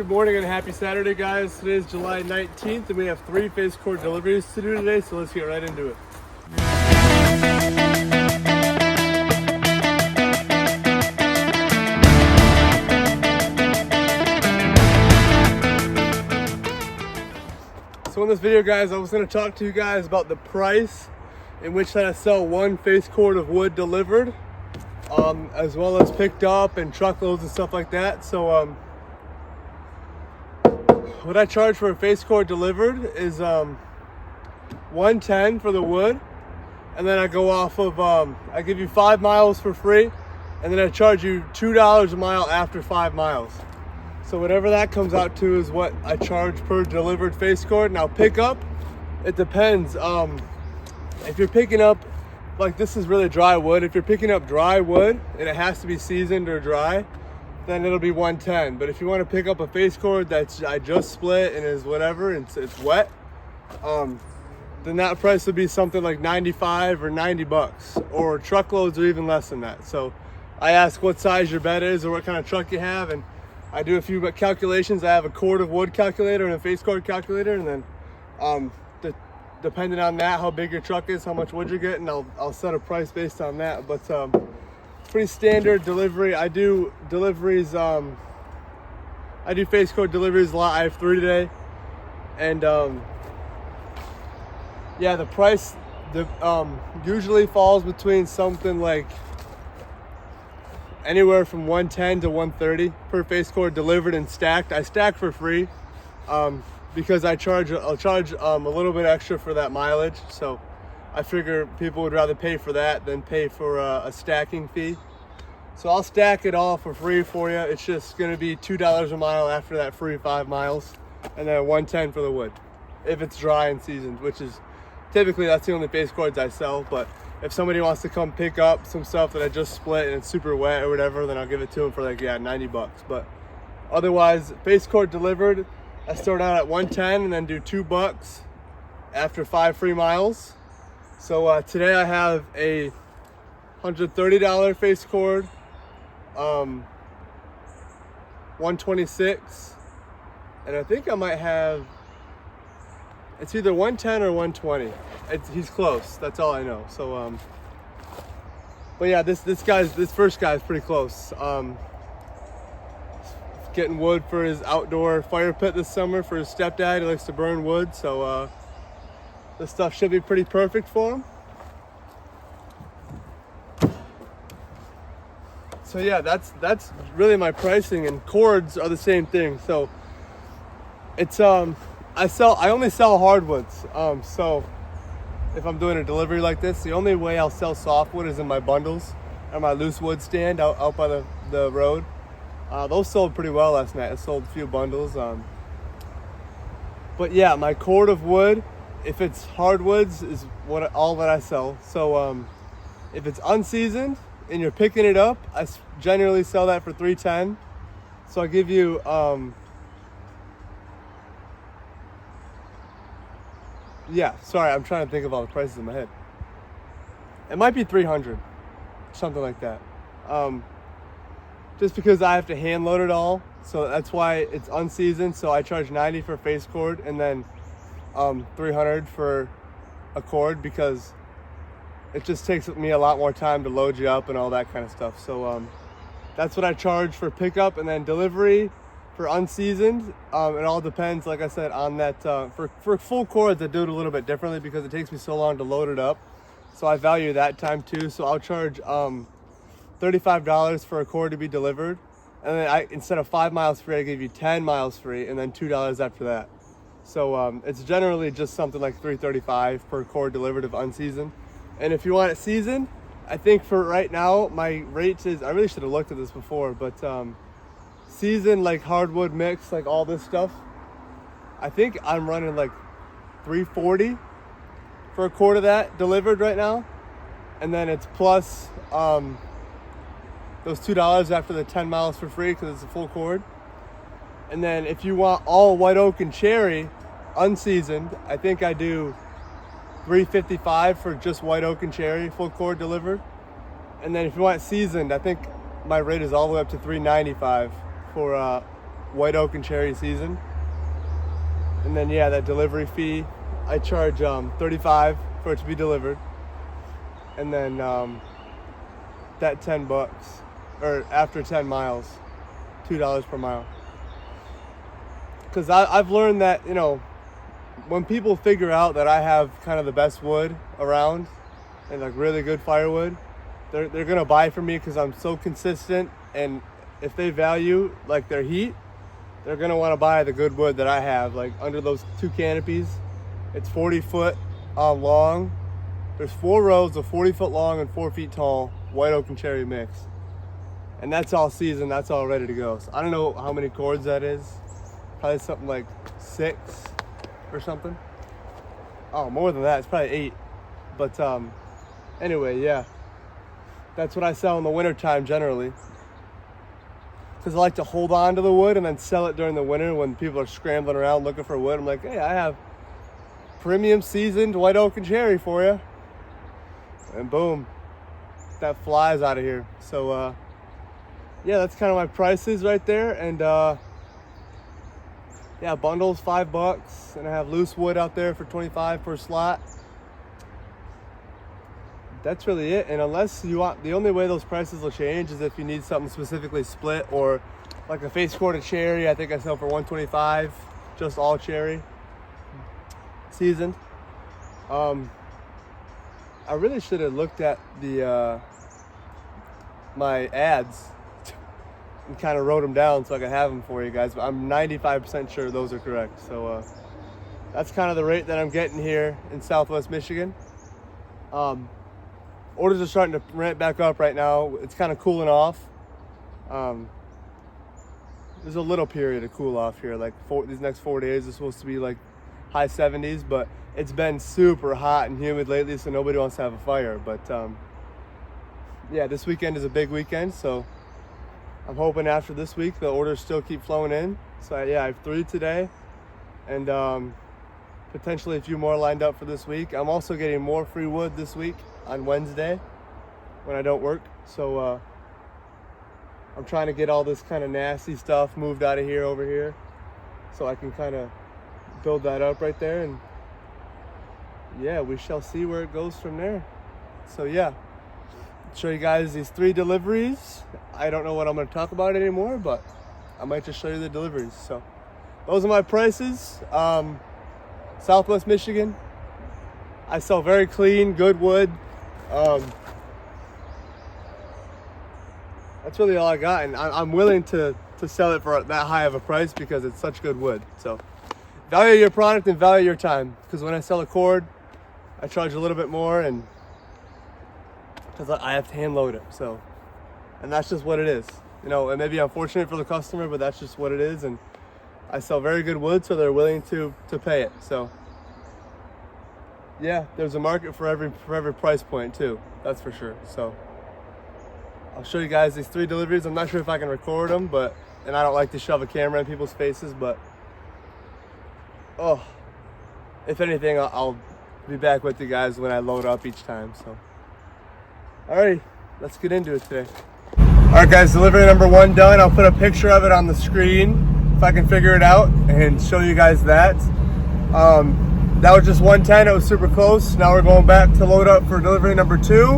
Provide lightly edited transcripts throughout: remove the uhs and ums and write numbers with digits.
Good morning and happy Saturday, guys. Today is July 19th and we have 3 face cord deliveries to do today, so let's get right into it. So in this video, guys, I was going to talk to you guys about the price in which that I sell 1 face cord of wood delivered, as well as picked up and truckloads and stuff like that. So what I charge for a face cord delivered is $110 for the wood, and then I go off of I give you 5 miles for free, and then I charge you $2 a mile after 5 miles. So whatever that comes out to is what I charge per delivered face cord. Now pickup, it depends. If you're picking up, like, this is really dry wood. If you're picking up dry wood and it has to be seasoned or dry, then it'll be $110. But if you want to pick up a face cord that's I just split and is whatever, and it's wet, then that price would be something like $95 or $90, or truckloads are even less than that. So I ask what size your bed is or what kind of truck you have, and I do a few calculations. I have a cord of wood calculator and a face cord calculator, and then depending on that, how big your truck is, how much wood you're getting, I'll set a price based on that. But pretty standard delivery. I do deliveries, I do face cord deliveries a lot. I have 3 today, and yeah, the price usually falls between something like anywhere from $110 to $130 per face cord delivered and stacked. I stack for free because I'll charge a little bit extra for that mileage. So I figure people would rather pay for that than pay for a stacking fee. So I'll stack it all for free for you. It's just going to be $2 a mile after that free 5 miles, and then $110 for the wood if it's dry and seasoned, which is typically that's the only face cords I sell. But if somebody wants to come pick up some stuff that I just split and it's super wet or whatever, then I'll give it to them for like, yeah, $90. But otherwise, face cord delivered, I start out at $110 and then do $2 after 5 free miles. So today I have a $130 face cord, 126, and I think I might have, it's either 110 or 120. He's close. That's all I know. So but yeah, this first guy is pretty close. Getting wood for his outdoor fire pit this summer for his stepdad. He likes to burn wood, so this stuff should be pretty perfect for him. So yeah, that's really my pricing, and cords are the same thing. So it's I only sell hardwoods. So if I'm doing a delivery like this, the only way I'll sell softwood is in my bundles or my loose wood stand out by the road. Those sold pretty well last night. I sold a few bundles. But yeah, my cord of wood, if it's hardwoods, is all that I sell. So if it's unseasoned and you're picking it up, I generally sell that for $310. So I give you yeah, sorry, I'm trying to think of all the prices in my head. It might be $300, something like that. Just because I have to hand load it all, so that's why it's unseasoned. So I charge $90 for face cord, and then $300 for a cord, because it just takes me a lot more time to load you up and all that kind of stuff. So that's what I charge for pickup, and then delivery for unseasoned. It all depends, like I said, on that. For full cords, I do it a little bit differently because it takes me so long to load it up. So I value that time too. So I'll charge $35 for a cord to be delivered, and then instead of 5 miles free, I give you 10 miles free, and then $2 after that. So it's generally just something like $335 per cord delivered of unseasoned. And if you want it seasoned, I think for right now my rate is, I really should have looked at this before, but seasoned, like hardwood mix, like all this stuff, I think I'm running like $340 for a cord of that delivered right now, and then it's plus those $2 after the 10 miles for free because it's a full cord. And then if you want all white oak and cherry unseasoned, I think I do $355 for just white oak and cherry full cord delivered. And then if you want seasoned, I think my rate is all the way up to $395 for white oak and cherry seasoned. And then yeah, that delivery fee, I charge $35 for it to be delivered. And then that $10, or after 10 miles, $2 per mile. Because I've learned that, you know, when people figure out that I have kind of the best wood around and like really good firewood, they're gonna buy from me because I'm so consistent. And if they value like their heat, they're gonna want to buy the good wood that I have. Like under those 2 canopies, it's 40 foot long. There's 4 rows of 40 foot long and 4 feet tall white oak and cherry mix, and that's all seasoned. That's all ready to go. So I don't know how many cords that is. Probably something like 6 or something. Oh, more than that. It's probably 8. But anyway, yeah, that's what I sell in the wintertime generally, because I like to hold on to the wood and then sell it during the winter when people are scrambling around looking for wood. I'm like, hey, I have premium seasoned white oak and cherry for you, and boom, that flies out of here. So yeah, that's kind of my prices right there. And yeah, bundles $5, and I have loose wood out there for $25 per slot. That's really it. And unless you want, the only way those prices will change is if you need something specifically split, or like a face quarter cherry. I think I sell for $125, just all cherry, seasoned. I really should have looked at the my ads and kind of wrote them down so I could have them for you guys, but I'm 95% sure those are correct. So that's kind of the rate that I'm getting here in Southwest Michigan. Orders are starting to ramp back up right now. It's kind of cooling off. There's a little period of cool off here, like these next 4 days are supposed to be like high 70s, but it's been super hot and humid lately, so nobody wants to have a fire. But yeah, this weekend is a big weekend, so I'm hoping after this week the orders still keep flowing in. So yeah, I have 3 today, and potentially a few more lined up for this week. I'm also getting more free wood this week on Wednesday when I don't work. So I'm trying to get all this kind of nasty stuff moved out of here over here, so I can kind of build that up right there. And yeah, we shall see where it goes from there. So yeah, show you guys these 3 deliveries. I don't know what I'm going to talk about anymore, but I might just show you the deliveries. So those are my prices. Southwest Michigan, I sell very clean, good wood. That's really all I got, and I'm willing to sell it for that high of a price because it's such good wood. So value your product and value your time, because when I sell a cord, I charge a little bit more, and because I have to hand load it. So, and that's just what it is, you know. And maybe I'm fortunate for the customer, but that's just what it is. And I sell very good wood, so they're willing to pay it. So yeah, there's a market for every price point too. That's for sure. So I'll show you guys these 3 deliveries. I'm not sure if I can record them, and I don't like to shove a camera in people's faces, but oh, if anything, I'll be back with you guys when I load up each time. So alrighty, let's get into it today. Alright guys, delivery number 1 done. I'll put a picture of it on the screen if I can figure it out and show you guys that. That was just 110, it was super close. Now we're going back to load up for delivery number 2,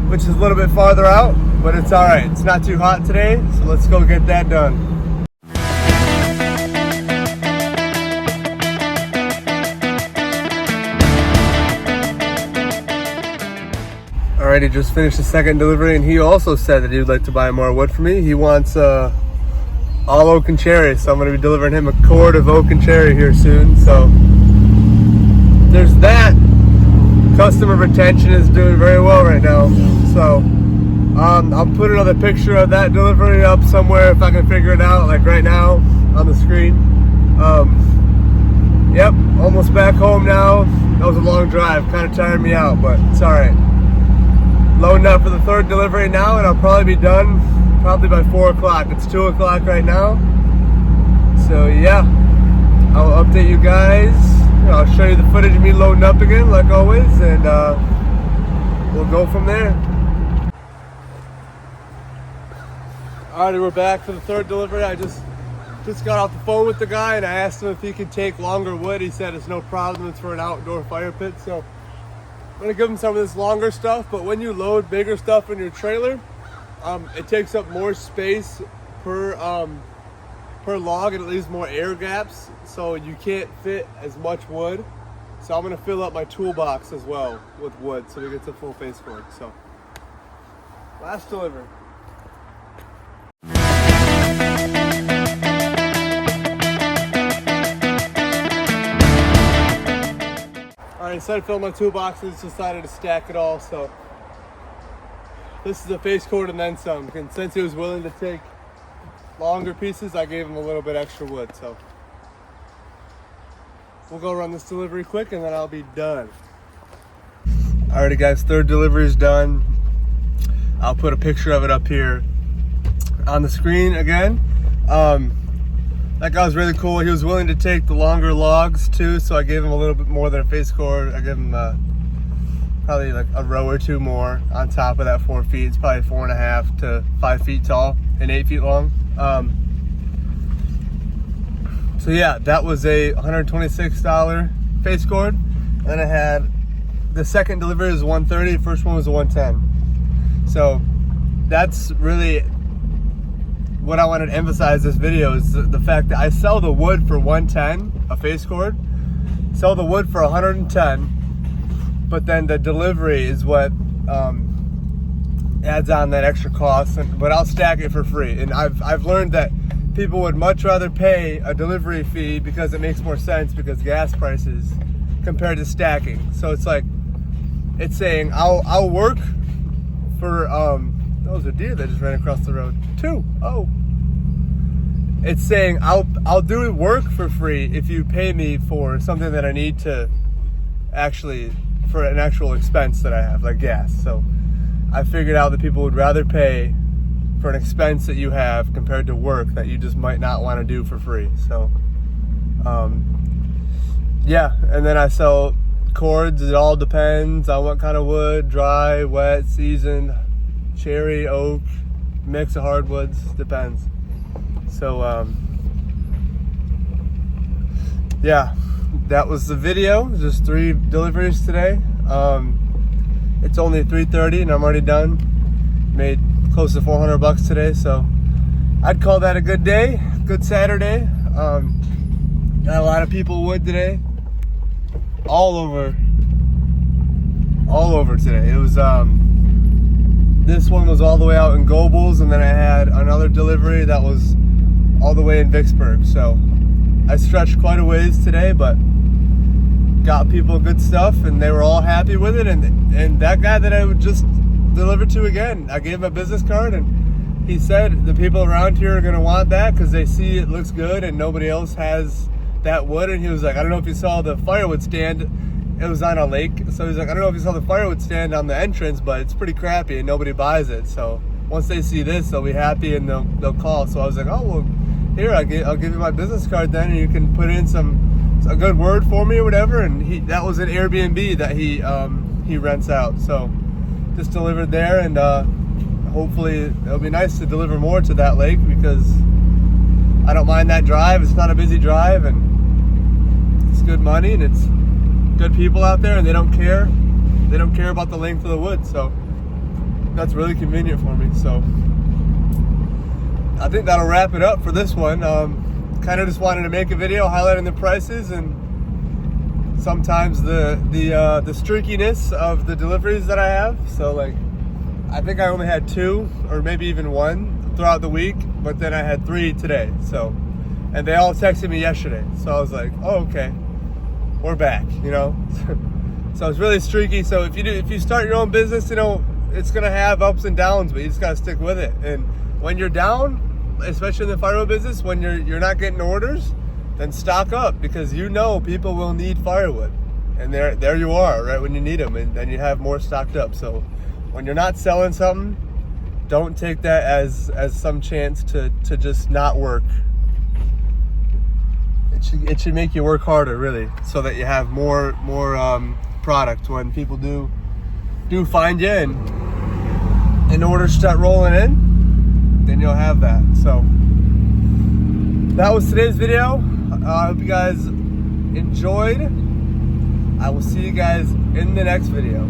which is a little bit farther out, but it's all right. It's not too hot today, so let's go get that done. Alrighty, just finished the 2nd delivery, and he also said that he would like to buy more wood from me. He wants all oak and cherry, so I'm going to be delivering him a cord of oak and cherry here soon. So there's that. Customer retention is doing very well right now. So I'll put another picture of that delivery up somewhere if I can figure it out, like right now on the screen. Yep, almost back home now. That was a long drive, kind of tired me out, but it's all right. Loading up for the 3rd delivery now, and I'll probably be done probably by 4 o'clock. It's 2 o'clock right now. So yeah, I'll update you guys. I'll show you the footage of me loading up again, like always, and we'll go from there. Alrighty, we're back for the 3rd delivery. I just Just got off the phone with the guy and I asked him if he could take longer wood. He said it's no problem, it's for an outdoor fire pit. So I'm gonna give him some of this longer stuff, but when you load bigger stuff in your trailer, it takes up more space per log and it leaves more air gaps, so you can't fit as much wood. So I'm gonna fill up my toolbox as well with wood so we get to full face cord. So last delivery. Alright, instead of filling my toolboxes, decided to stack it all. So this is a face cord and then some. And since he was willing to take longer pieces, I gave him a little bit extra wood. So we'll go run this delivery quick and then I'll be done. Alrighty guys, third delivery is done. I'll put a picture of it up here on the screen again. That guy was really cool. He was willing to take the longer logs too, so I gave him a little bit more than a face cord. I gave him probably like a row or two more on top of that 4 feet. It's probably 4.5 to 5 feet tall and 8 feet long. So yeah, that was a $126 face cord. And then I had the second delivery was $130. The first one was a $110. So that's really what I wanted to emphasize this video is the fact that I sell the wood for $110, a face cord, sell the wood for $110, but then the delivery is what adds on that extra cost. But I'll stack it for free. And I've learned that people would much rather pay a delivery fee because it makes more sense because gas prices compared to stacking. So it's like, it's saying I'll work for that was a deer that just ran across the road. 2. Oh. It's saying I'll do work for free if you pay me for something that I need to actually, for an actual expense that I have, like gas. So I figured out that people would rather pay for an expense that you have compared to work that you just might not want to do for free. So yeah, and then I sell cords. It all depends on what kind of wood, dry, wet, seasoned, cherry, oak, mix of hardwoods, depends. So yeah, that was the video. Just 3 deliveries today. It's only 3:30 and I'm already done. Made close to $400 today, so I'd call that a good day, good Saturday. Got a lot of people wood today, all over today. It was this one was all the way out in Gobles, and then I had another delivery that was all the way in Vicksburg. So I stretched quite a ways today, but got people good stuff and they were all happy with it. And that guy that I would just deliver to again, I gave him a business card and he said the people around here are gonna want that because they see it looks good and nobody else has that wood. And he was like, I don't know if you saw the firewood stand. It was on a lake, so he's like, I don't know if you saw the firewood stand on the entrance, but it's pretty crappy and nobody buys it. So once they see this, they'll be happy and they'll call. So I was like, oh well, here I'll give you my business card then, and you can put in a good word for me or whatever. And that was an Airbnb that he rents out. So just delivered there, and hopefully it'll be nice to deliver more to that lake because I don't mind that drive. It's not a busy drive and it's good money and it's good people out there, and they don't care about the length of the wood, so that's really convenient for me. So I think that'll wrap it up for this one. Kind of just wanted to make a video highlighting the prices and sometimes the streakiness of the deliveries that I have. So like, I think I only had 2 or maybe even 1 throughout the week, but then I had 3 today. So, and they all texted me yesterday, so I was like, oh okay, we're back, you know. So it's really streaky. So if you start your own business, you know, it's gonna have ups and downs, but you just gotta stick with it. And when you're down, especially in the firewood business, when you're not getting orders, then stock up, because you know people will need firewood, and there you are right when you need them, and then you have more stocked up. So when you're not selling something, don't take that as some chance to just not work. It should make you work harder, really, so that you have more product when people do find you and orders start rolling in, then you'll have that. So that was today's video. I hope you guys enjoyed. I will see you guys in the next video.